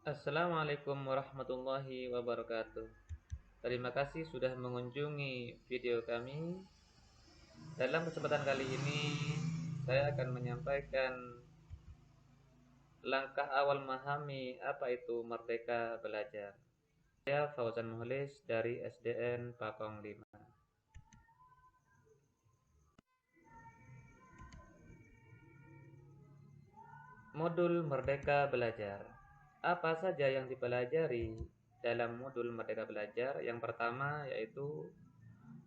Assalamualaikum warahmatullahi wabarakatuh. Terima kasih sudah mengunjungi video kami. Dalam kesempatan kali ini, saya akan menyampaikan langkah awal memahami apa itu merdeka belajar. Saya Fauzan Muhlis dari SDN Pakong 5. Modul Merdeka Belajar. Apa saja yang dipelajari dalam modul Merdeka Belajar? Yang pertama yaitu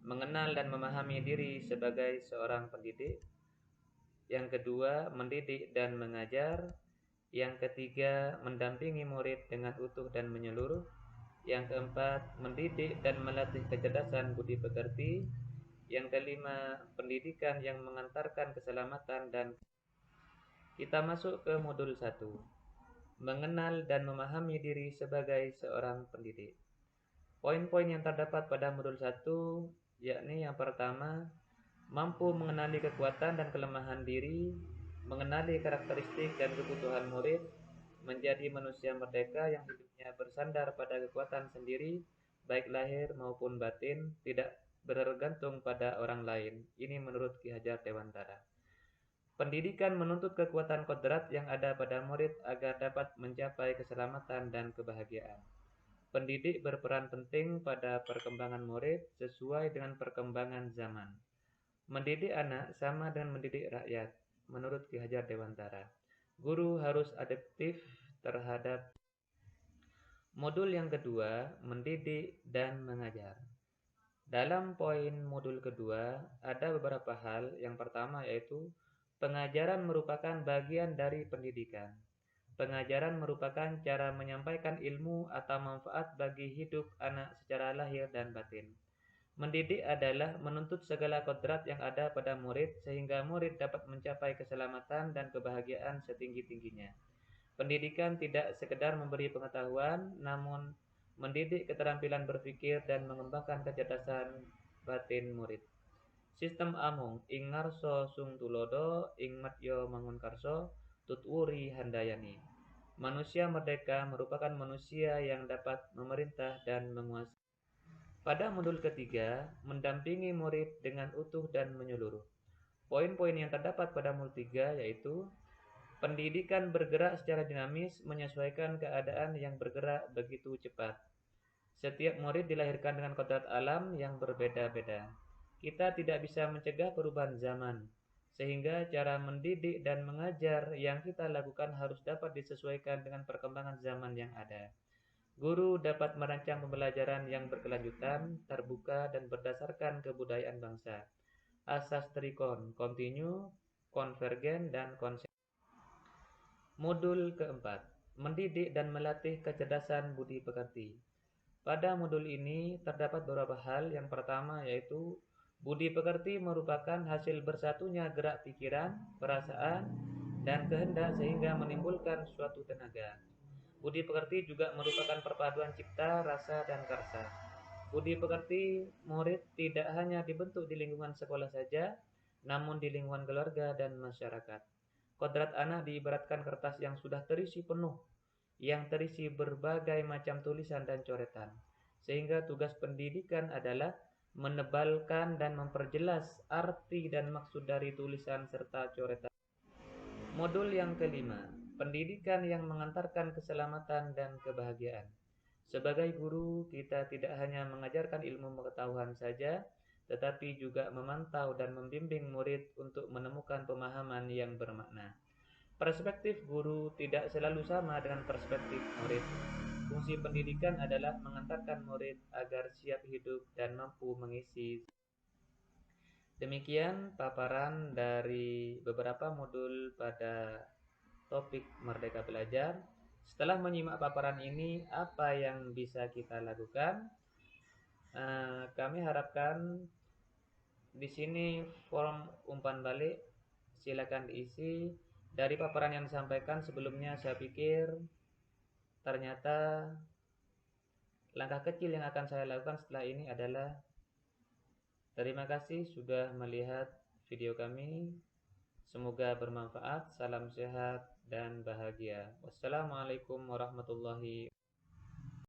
mengenal dan memahami diri sebagai seorang pendidik. Yang kedua, mendidik dan mengajar. Yang ketiga, mendampingi murid dengan utuh dan menyeluruh. Yang keempat, mendidik dan melatih kecerdasan budi pekerti. Yang kelima, pendidikan yang mengantarkan keselamatan dan kita masuk ke modul 1. Mengenal dan memahami diri sebagai seorang pendidik. Poin-poin yang terdapat pada modul 1 yakni yang pertama, mampu mengenali kekuatan dan kelemahan diri, mengenali karakteristik dan kebutuhan murid, menjadi manusia merdeka yang hidupnya bersandar pada kekuatan sendiri, baik lahir maupun batin, tidak bergantung pada orang lain. Ini menurut Ki Hajar Dewantara. Pendidikan menuntut kekuatan kodrat yang ada pada murid agar dapat mencapai keselamatan dan kebahagiaan. Pendidik berperan penting pada perkembangan murid sesuai dengan perkembangan zaman. Mendidik anak sama dengan mendidik rakyat, menurut Ki Hajar Dewantara. Guru harus adaptif terhadap modul yang kedua, mendidik dan mengajar. Dalam poin modul kedua, ada beberapa hal. Yang pertama yaitu pengajaran merupakan bagian dari pendidikan. Pengajaran merupakan cara menyampaikan ilmu atau manfaat bagi hidup anak secara lahir dan batin. Mendidik adalah menuntut segala kodrat yang ada pada murid sehingga murid dapat mencapai keselamatan dan kebahagiaan setinggi-tingginya. Pendidikan tidak sekedar memberi pengetahuan, namun mendidik keterampilan berpikir dan mengembangkan kecerdasan batin murid. Sistem amung, ing ngarso sung tulodo, ing matyo mangunkarso, tutwuri handayani. Manusia merdeka merupakan manusia yang dapat memerintah dan menguasai. Pada modul ketiga, mendampingi murid dengan utuh dan menyeluruh. Poin-poin yang terdapat pada modul 3 yaitu pendidikan bergerak secara dinamis menyesuaikan keadaan yang bergerak begitu cepat. Setiap murid dilahirkan dengan kodrat alam yang berbeda-beda. Kita tidak bisa mencegah perubahan zaman, sehingga cara mendidik dan mengajar yang kita lakukan harus dapat disesuaikan dengan perkembangan zaman yang ada. Guru dapat merancang pembelajaran yang berkelanjutan, terbuka, dan berdasarkan kebudayaan bangsa. Asas trikon, kontinu, konvergen, dan konsen. Modul keempat, mendidik dan melatih kecerdasan budi pekerti. Pada modul ini terdapat beberapa hal. Yang pertama yaitu budi pekerti merupakan hasil bersatunya gerak pikiran, perasaan, dan kehendak sehingga menimbulkan suatu tenaga. Budi pekerti juga merupakan perpaduan cipta, rasa, dan karsa. Budi pekerti murid tidak hanya dibentuk di lingkungan sekolah saja, namun di lingkungan keluarga dan masyarakat. Kodrat anak diibaratkan kertas yang sudah terisi penuh, yang terisi berbagai macam tulisan dan coretan. Sehingga tugas pendidikan adalah menebalkan dan memperjelas arti dan maksud dari tulisan serta coretan. Modul yang kelima, pendidikan yang mengantarkan keselamatan dan kebahagiaan. Sebagai guru, kita tidak hanya mengajarkan ilmu pengetahuan saja, tetapi juga memantau dan membimbing murid untuk menemukan pemahaman yang bermakna. Perspektif guru tidak selalu sama dengan perspektif murid. Fungsi pendidikan adalah mengantarkan murid agar siap hidup dan mampu mengisi. Demikian paparan dari beberapa modul pada topik Merdeka Belajar. Setelah menyimak paparan ini, apa yang bisa kita lakukan? Kami harapkan di sini form umpan balik silakan diisi. Dari paparan yang disampaikan sebelumnya, saya pikir ternyata langkah kecil yang akan saya lakukan setelah ini adalah terima kasih sudah melihat video kami. Semoga bermanfaat. Salam sehat. dan bahagia. Wassalamualaikum warahmatullahi